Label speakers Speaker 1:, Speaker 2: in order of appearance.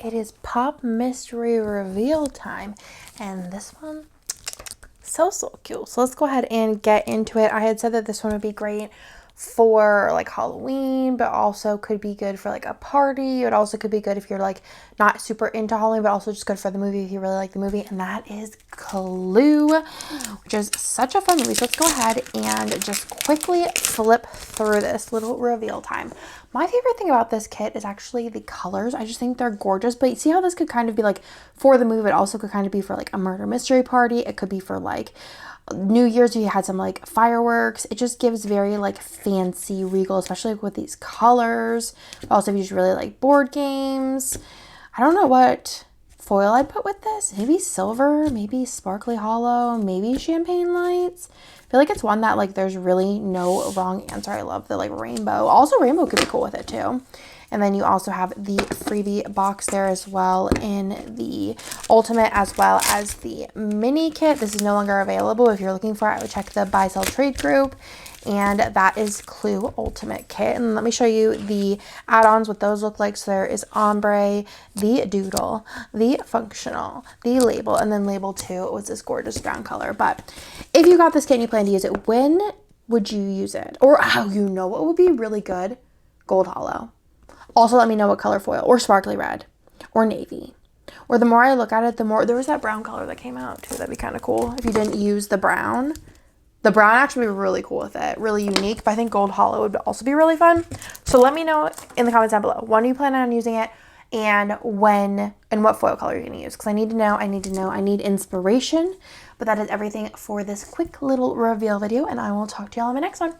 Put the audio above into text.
Speaker 1: it is Pop Mystery Reveal time. And this one, so cute. So let's go ahead and get into it. I had said that this one would be great for like Halloween, but also could be good for like a party. It also could be good if you're like not super into Halloween, but also just good for the movie if you really like the movie. And that is Clue, which is such a fun movie. So let's go ahead and just quickly flip through this. Little reveal time. My favorite thing about this kit is actually the colors. I just think they're gorgeous. But see how this could kind of be like for the movie. It also could kind of be for like a murder mystery party. It could be for like New Year's, you had some like fireworks. It just gives very like fancy regal, especially with these colors. Also, if you just really like board games, I don't know what foil I'd put with this. Maybe silver, maybe sparkly hollow, maybe champagne lights. I feel like it's one that like there's really no wrong answer. I love the like rainbow. Also, rainbow could be cool with it too. And then you also have the freebie box there as well in the Ultimate as well as the mini kit. This is no longer available. If you're looking for it, I would check the buy sell trade group. And that is Clue Ultimate Kit. And let me show you the add-ons, what those look like. So there is Ombre, the Doodle, the Functional, the Label, and then Label 2 was this gorgeous brown color. But if you got this kit and you plan to use it, when would you use it? Or how you know what would be really good? Gold Hollow. Also, let me know what color foil, or sparkly red, or navy. Or the more I look at it, the more, there was that brown color that came out too. That'd be kind of cool if you didn't use the brown. The brown actually would be really cool with it, really unique, but I think gold hollow would also be really fun. So let me know in the comments down below, when do you plan on using it, and when, and what foil color you're gonna use, because I need to know, I need inspiration. But that is everything for this quick little reveal video, and I will talk to y'all in my next one.